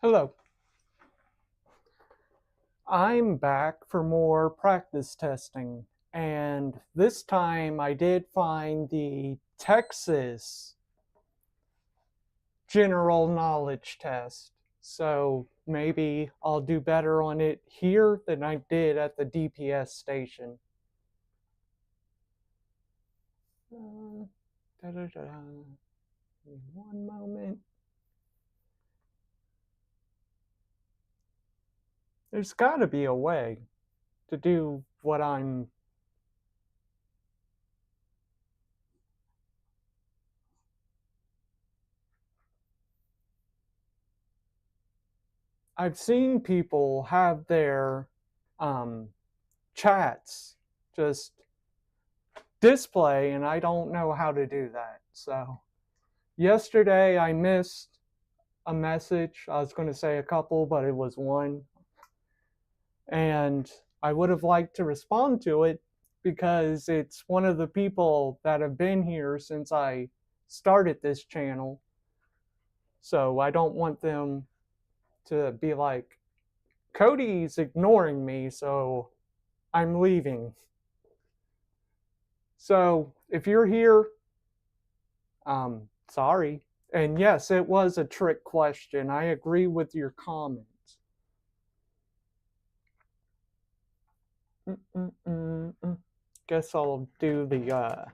Hello. I'm back for more practice testing, and this time I did find the Texas general knowledge test. So maybe I'll do better on it here than I did at the DPS station. One moment. There's got to be a way to do what I've seen people have their um, chats just display, and I don't know how to do that. So yesterday I missed a message. I was going to say a couple, but it was one. And I would have liked to respond to it because it's one of the people that have been here since I started this channel. So I don't want them to be like, Cody's ignoring me, so I'm leaving. So if you're here, sorry. And yes, it was a trick question. I agree with your comments. Guess I'll do the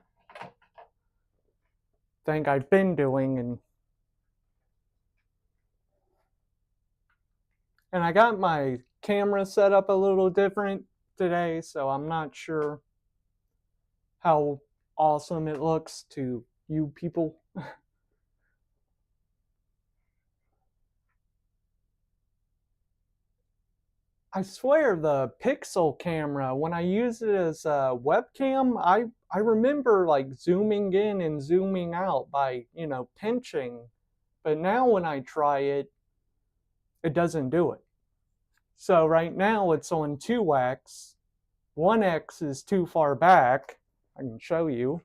thing I've been doing, and I got my camera set up a little different today, so I'm not sure how awesome it looks to you people. I swear the Pixel camera, when I use it as a webcam, I remember like zooming in and zooming out by, pinching. But now when I try it, it doesn't do it. So right now it's on 2x. 1x is too far back. I can show you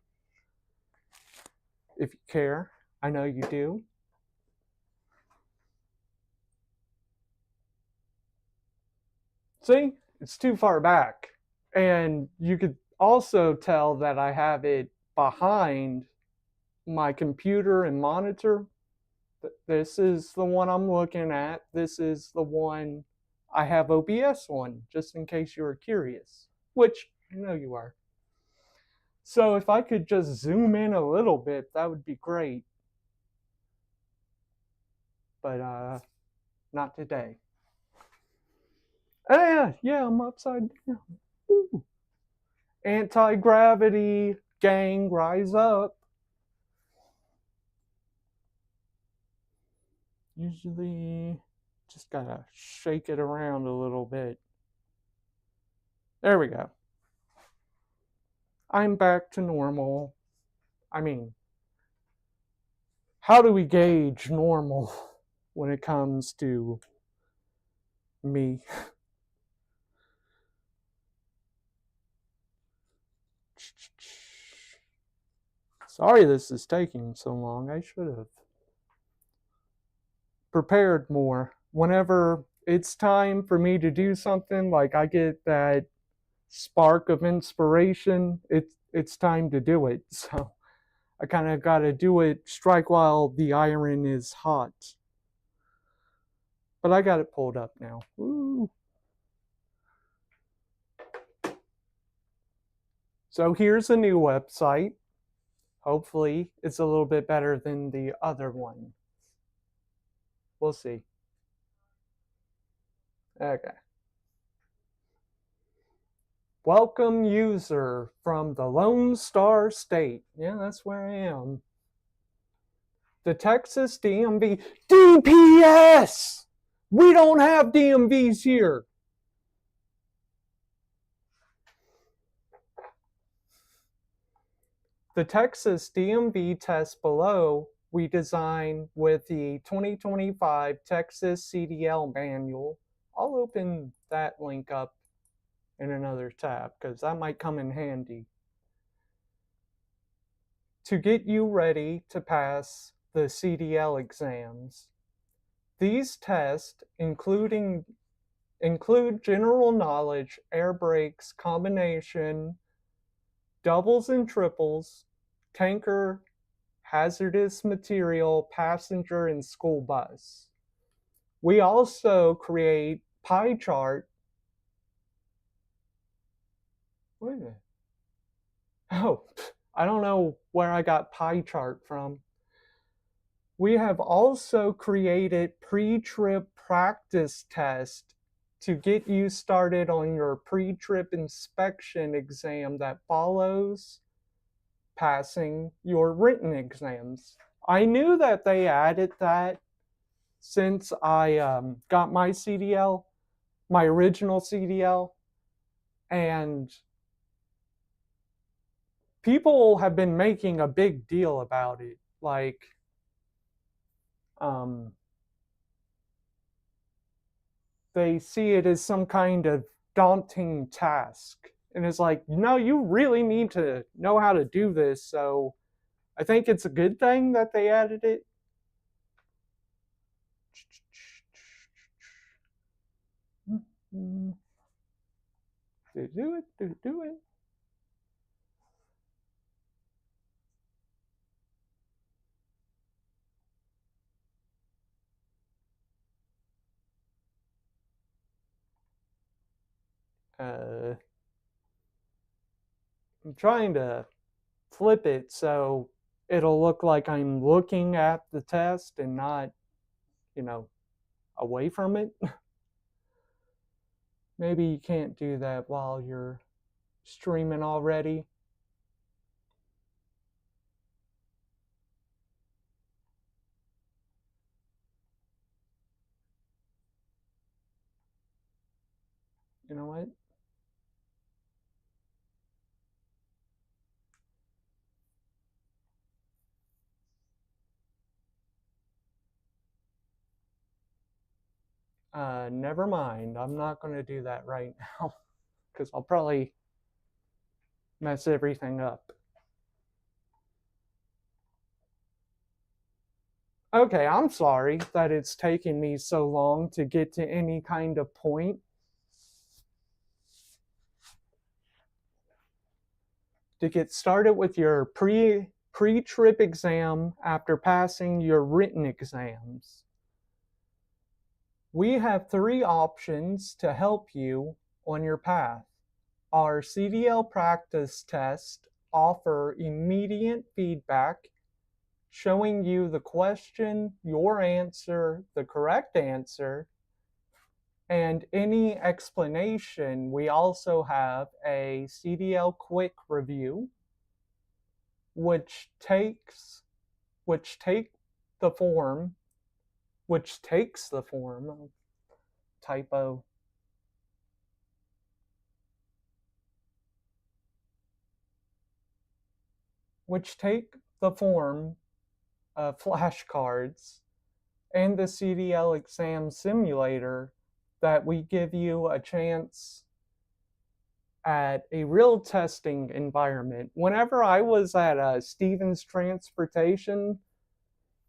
if you care. I know you do. See, it's too far back. And you could also tell that I have it behind my computer and monitor. This is the one I'm looking at. This is the one I have OBS on, just in case you were curious, which I know you are. So if I could just zoom in a little bit, that would be great. But not today. Yeah, I'm upside down. Ooh. Anti-gravity, gang, rise up. Usually just gotta shake it around a little bit. There we go. I'm back to normal. I mean, how do we gauge normal when it comes to me? Sorry this is taking so long. I should have prepared more. Whenever it's time for me to do something, like I get that spark of inspiration, it's time to do it. So I kind of got to do it, strike while the iron is hot. But I got it pulled up now. Woo. So here's a new website. Hopefully it's a little bit better than the other one. We'll see. Okay. Welcome user from the Lone Star State. Yeah, that's where I am. The Texas DMV. DPS! We don't have DMVs here. The Texas DMV test below we designed with the 2025 Texas CDL manual. I'll open that link up in another tab because that might come in handy. To get you ready to pass the CDL exams. These tests include general knowledge, air brakes, combination, doubles and triples, tanker, hazardous material, passenger, and school bus. We also create pie chart. Wait a minute. Oh, I don't know where I got pie chart from. We have also created pre-trip practice test to get you started on your pre-trip inspection exam that follows passing your written exams. I knew that they added that since I got my CDL, my original CDL, and people have been making a big deal about it. Like, um, they see it as some kind of daunting task. And it's like, no, you really need to know how to do this. So I think it's a good thing that they added it. Do it. I'm trying to flip it so it'll look like I'm looking at the test and not, you know, away from it. Maybe you can't do that while you're streaming already. You know what? Never mind. I'm not going to do that right now because I'll probably mess everything up. Okay, I'm sorry that it's taken me so long to get to any kind of point. To get started with your pre-trip exam after passing your written exams. We have 3 options to help you on your path. Our CDL practice tests offer immediate feedback showing you the question, your answer, the correct answer, and any explanation. We also have a CDL quick review, which takes which take the form, which takes the form, typo, which take the form of flashcards and the CDL exam simulator that we give you a chance at a real testing environment. Whenever I was at Stevens Transportation,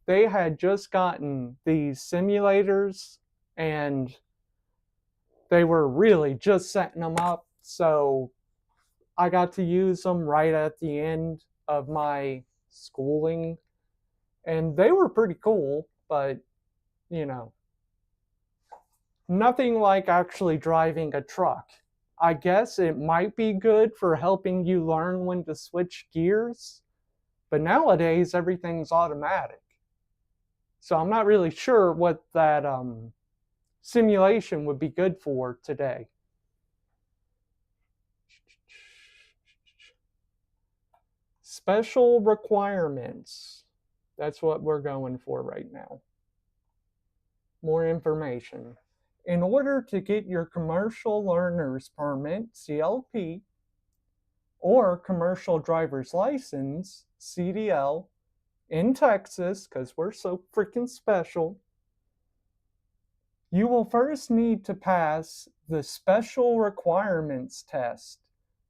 they had just gotten these simulators and they were really just setting them up. So I got to use them right at the end of my schooling, and they were pretty cool, but you know, nothing like actually driving a truck. I guess it might be good for helping you learn when to switch gears, but nowadays everything's automatic. So I'm not really sure what that simulation would be good for today. Special requirements. That's what we're going for right now. More information. In order to get your commercial learner's permit, CLP, or commercial driver's license, CDL, in Texas, because we're so freaking special, you will first need to pass the special requirements test.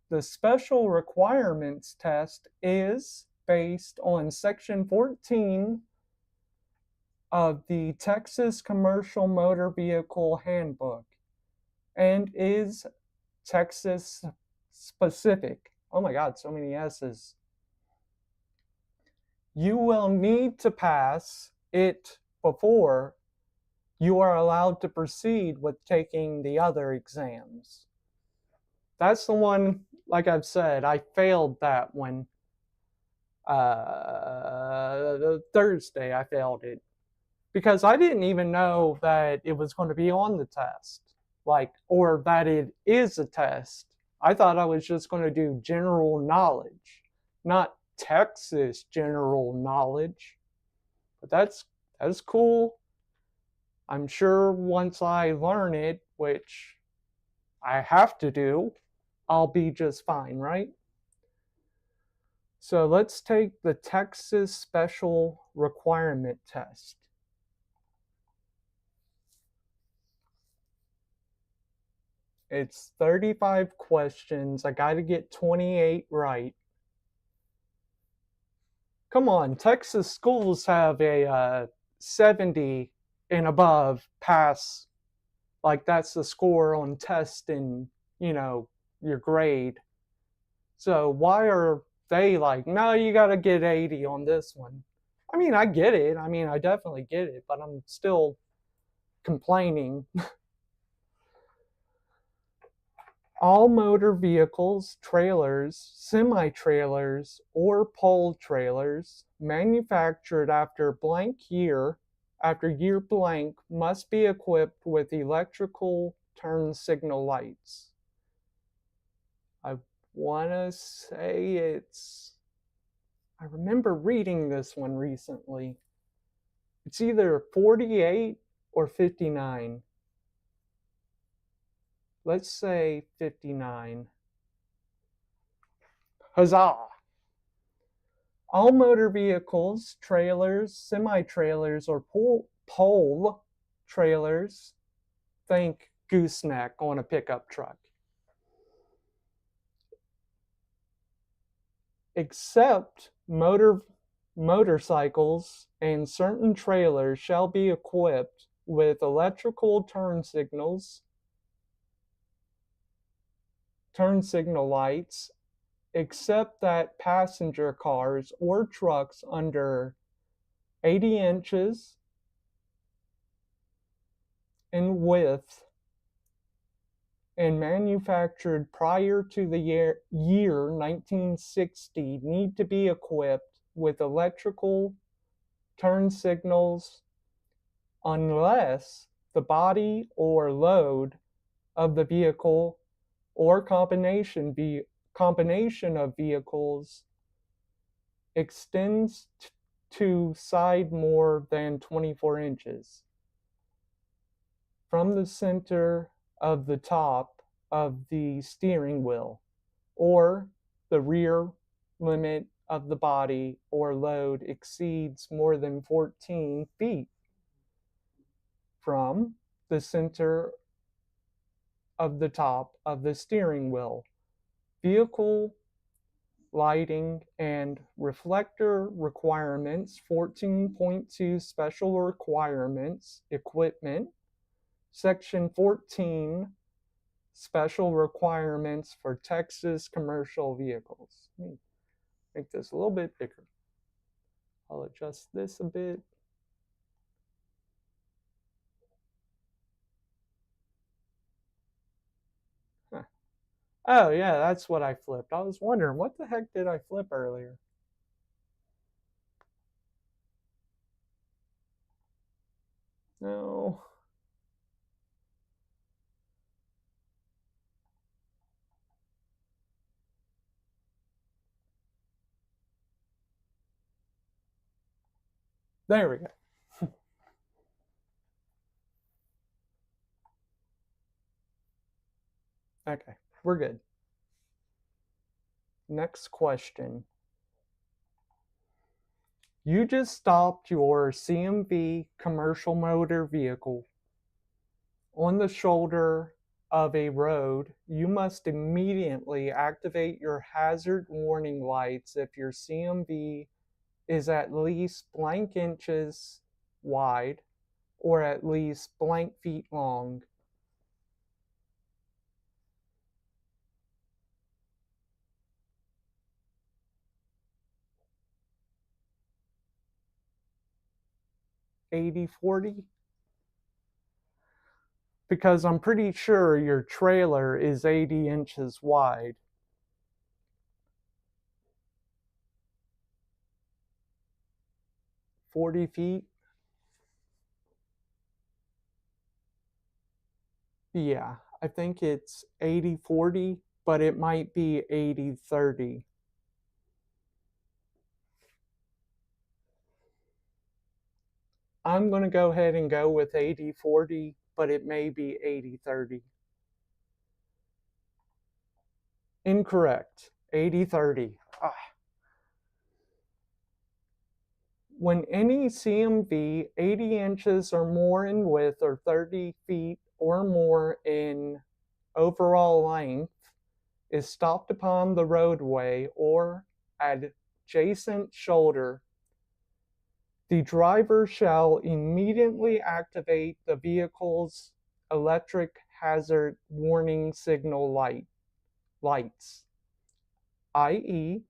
The special requirements test is based on Section 14 of the Texas Commercial Motor Vehicle Handbook and is Texas specific. Oh my God, so many S's. You will need to pass it before you are allowed to proceed with taking the other exams. That's the one, like I've said, I failed that one. Thursday, I failed it because I didn't even know that it was going to be on the test, or that it is a test. I thought I was just going to do general knowledge, not Texas general knowledge. But that's cool. I'm sure once I learn it, which I have to do, I'll be just fine, right? So let's take the Texas Special Requirement Test. It's 35 questions. I got to get 28 right. Come on, Texas schools have a 70 and above pass. Like that's the score on test and, your grade. So why are they like, no, you got to get 80 on this one? I mean, I get it. I mean, I definitely get it, but I'm still complaining. All motor vehicles, trailers, semi-trailers, or pole trailers manufactured after year blank, must be equipped with electrical turn signal lights. I want to say I remember reading this one recently. It's either 48 or 59. Let's say 59. Huzzah! All motor vehicles, trailers, semi-trailers, or pole trailers, think gooseneck on a pickup truck, except motorcycles and certain trailers shall be equipped with electrical turn signal lights, except that passenger cars or trucks under 80 inches in width and manufactured prior to the year 1960 need to be equipped with electrical turn signals unless the body or load of the vehicle or combination of vehicles extends to side more than 24 inches from the center of the top of the steering wheel, or the rear limit of the body or load exceeds more than 14 feet from the center of the top of the steering wheel. Vehicle lighting and reflector requirements, 14.2 special requirements, equipment, section 14, special requirements for Texas commercial vehicles. Let me make this a little bit bigger. I'll adjust this a bit. Huh. Oh yeah, that's what I flipped. I was wondering, what the heck did I flip earlier? No. There we go. Okay, we're good. Next question. You just stopped your CMV commercial motor vehicle on the shoulder of a road. You must immediately activate your hazard warning lights if your CMV is at least blank inches wide, or at least blank feet long. (80-40) Because I'm pretty sure your trailer is 80 inches wide. 40 feet? Yeah, I think it's 80-40, but it might be 80-30. I'm going to go ahead and go with 80-40, but it may be 80-30. Incorrect. 80-30. When any CMV 80 inches or more in width or 30 feet or more in overall length is stopped upon the roadway or adjacent shoulder, the driver shall immediately activate the vehicle's electric hazard warning signal lights, i.e.,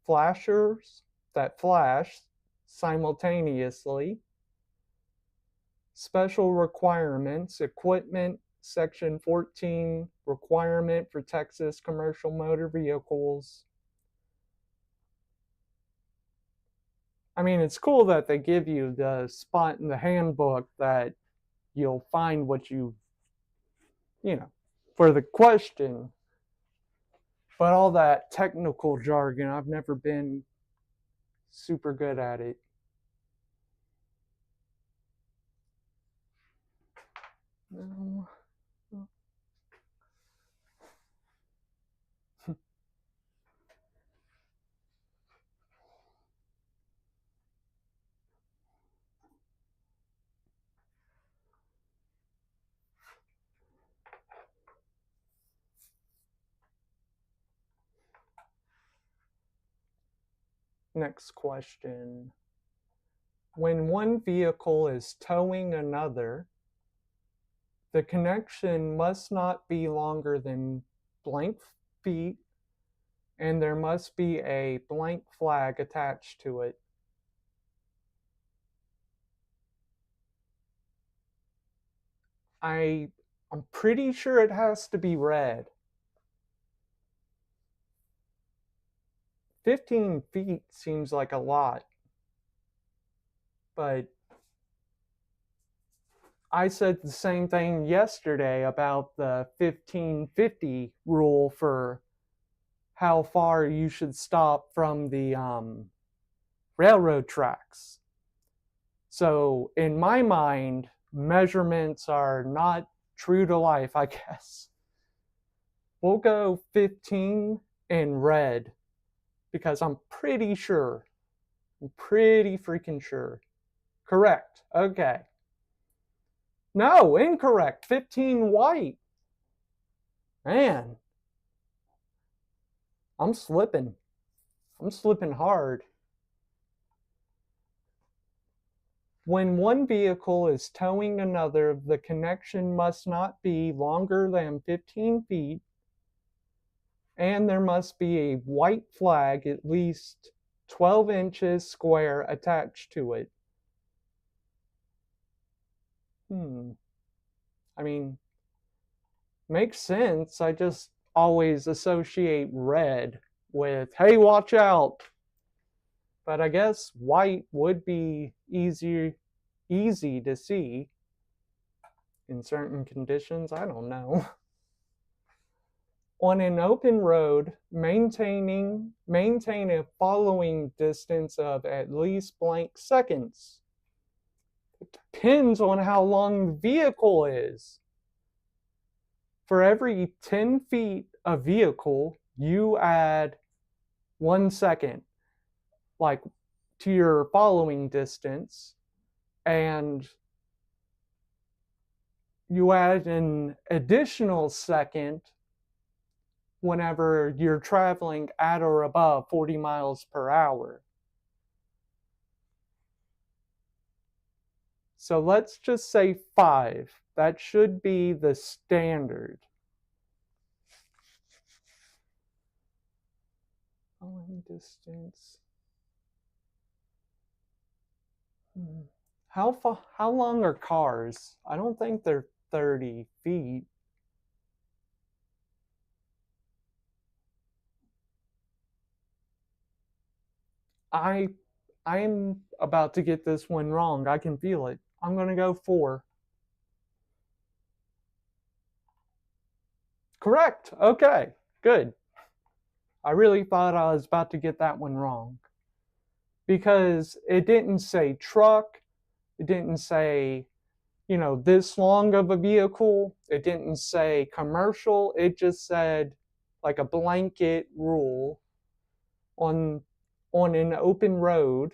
flashers that flash simultaneously, special requirements, equipment, Section 14 requirement for Texas commercial motor vehicles. I mean, it's cool that they give you the spot in the handbook that you'll find what you for the question. But all that technical jargon, I've never been super good at it. No. Next question. When one vehicle is towing another, the connection must not be longer than blank feet, and there must be a blank flag attached to it. I'm pretty sure it has to be red. 15 feet seems like a lot, but I said the same thing yesterday about the 1550 rule for how far you should stop from the railroad tracks. So in my mind, measurements are not true to life, I guess. We'll go 15 in red because I'm pretty freaking sure. Correct. Okay. No, incorrect. 15 white. Man, I'm slipping. I'm slipping hard. When one vehicle is towing another, the connection must not be longer than 15 feet, and there must be a white flag at least 12 inches square attached to it. I mean, makes sense. I just always associate red with, hey, watch out. But I guess white would be easy to see in certain conditions. I don't know. On an open road, maintain a following distance of at least blank seconds. It depends on how long the vehicle is. For every 10 feet of vehicle, you add 1 second, like to your following distance, and you add an additional second whenever you're traveling at or above 40 miles per hour. So let's just say 5. That should be the standard. Following distance. How long are cars? I don't think they're 30 feet. I I'm about to get this one wrong. I can feel it. I'm going to go 4. Correct. Okay. Good. I really thought I was about to get that one wrong because it didn't say truck, it didn't say, this long of a vehicle, it didn't say commercial, it just said like a blanket rule on an open road,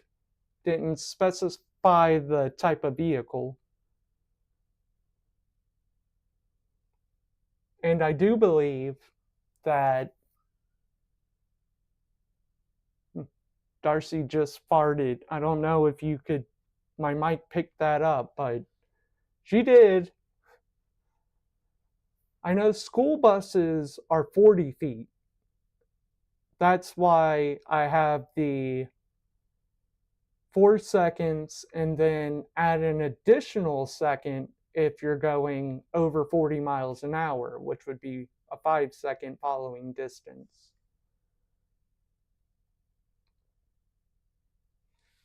didn't specify the type of vehicle. And I do believe that Darcy just farted. I don't know if my mic picked that up, but she did. I know school buses are 40 feet. That's why I have the 4 seconds and then add an additional second if you're going over 40 miles an hour, which would be a 5-second following distance.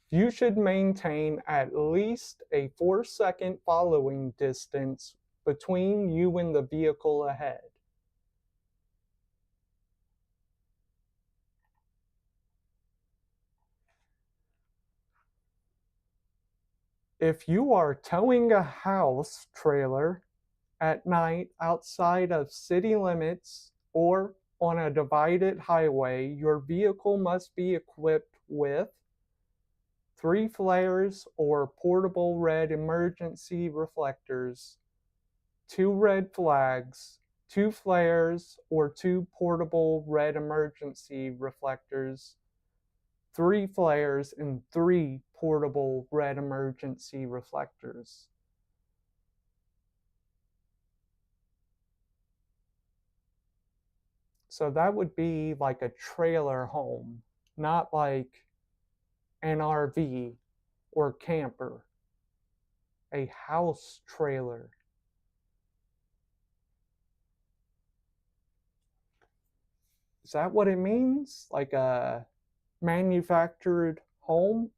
You should maintain at least a 4-second following distance between you and the vehicle ahead. If you are towing a house trailer at night outside of city limits or on a divided highway, your vehicle must be equipped with 3 flares or portable red emergency reflectors, 2 red flags, 2 flares or 2 portable red emergency reflectors, 3 flares, and 3 portable red emergency reflectors. So that would be like a trailer home, not like an RV or camper, a house trailer. Is that what it means? Like a manufactured home?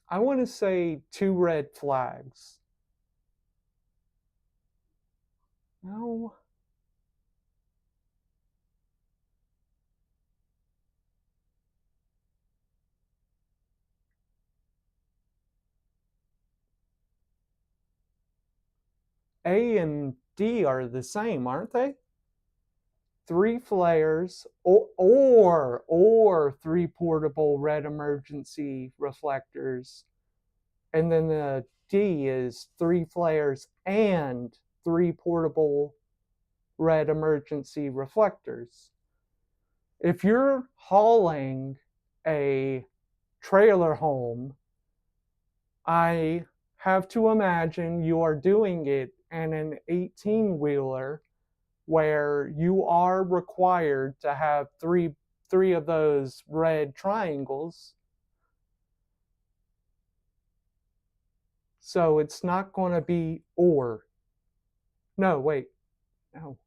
I want to say 2 red flags. No. A and D are the same, aren't they? 3 flares or 3 portable red emergency reflectors. And then the D is 3 flares and 3 portable red emergency reflectors. If you're hauling a trailer home, I have to imagine you are doing it in an 18-wheeler where you are required to have three of those red triangles. So it's not going to be or. No, wait. No.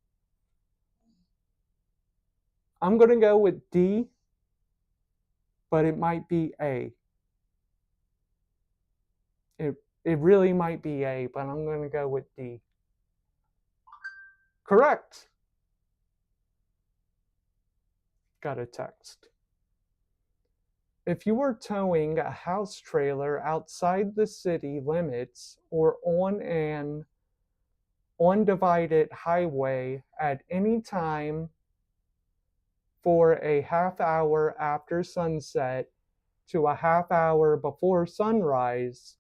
I'm going to go with D, but it might be A. It really might be A, but I'm going to go with D. Correct. Got a text. If you are towing a house trailer outside the city limits or on an undivided highway at any time for a half hour after sunset to a half hour before sunrise,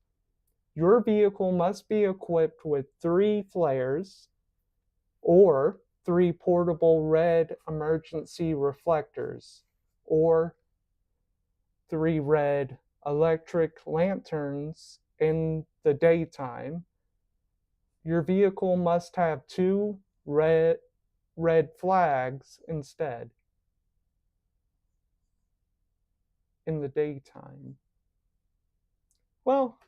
Your vehicle must be equipped with 3 flares or 3 portable red emergency reflectors or 3 red electric lanterns in the daytime. Your vehicle must have 2 red flags instead in the daytime. Well,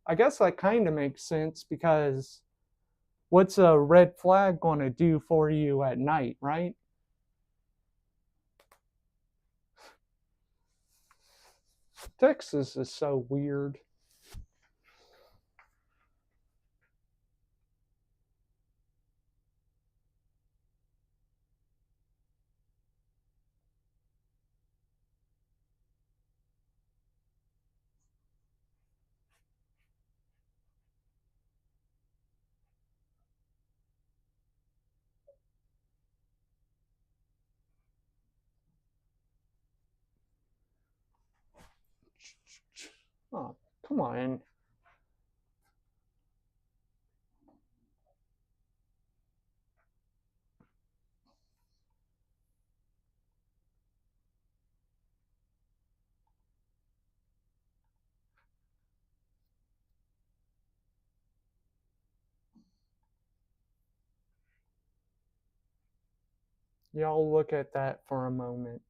I guess that kind of makes sense because what's a red flag going to do for you at night, right? Texas is so weird. Oh, come on. Y'all look at that for a moment.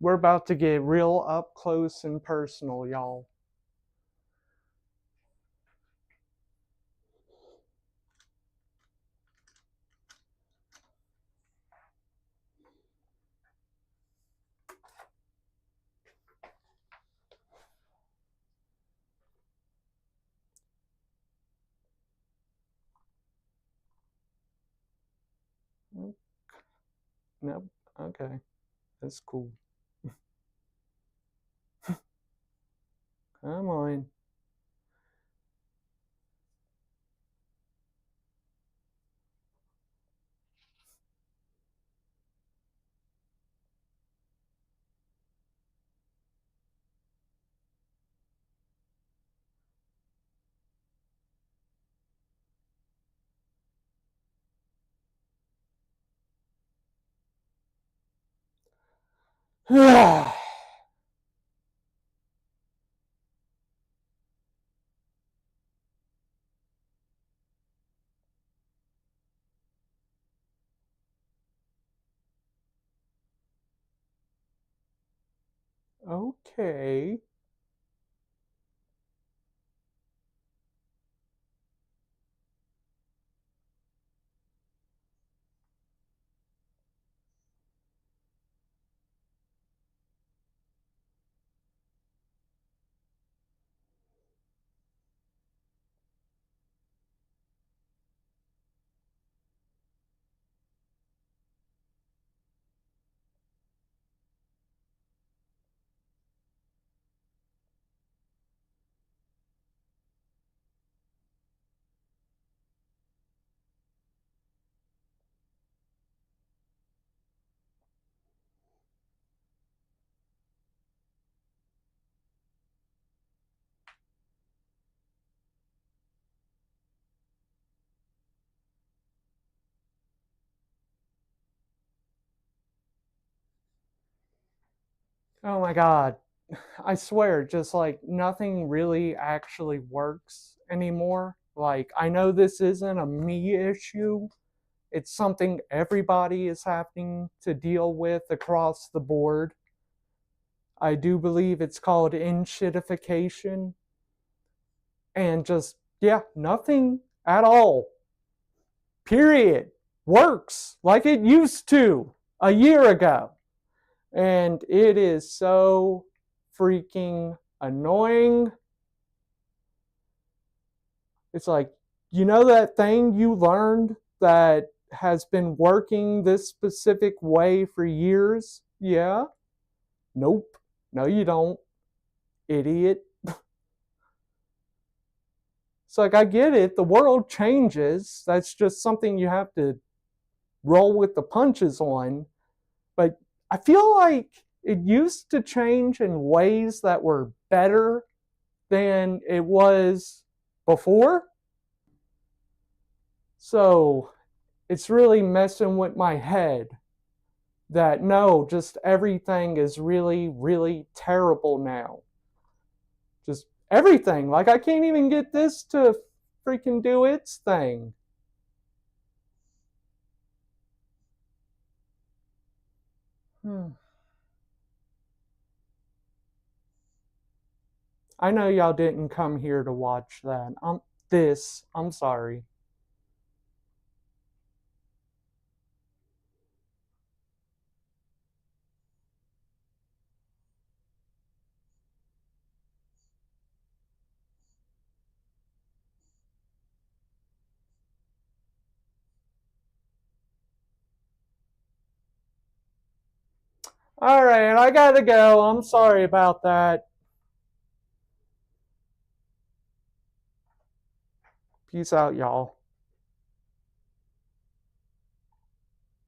We're about to get real up close and personal, y'all. Nope. Okay. That's cool. Come on. Okay. Oh my god. I swear, just like nothing really actually works anymore. Like, I know this isn't a me issue, it's something everybody is having to deal with across the board. I do believe it's called inshitification. and just, yeah, nothing at all, period, works like it used to a year ago. And it is so freaking annoying. It's like, you know, that thing you learned that has been working this specific way for years? Yeah. Nope. No, you don't, idiot. It's like, I get it. The world changes. That's just something you have to roll with the punches on. But I feel like it used to change in ways that were better than it was before. So it's really messing with my head that no, just everything is really, really terrible now. Just everything. Like, I can't even get this to freaking do its thing. Hmm. I know y'all didn't come here to watch that. I'm sorry. All right, I gotta go. I'm sorry about that. Peace out, y'all.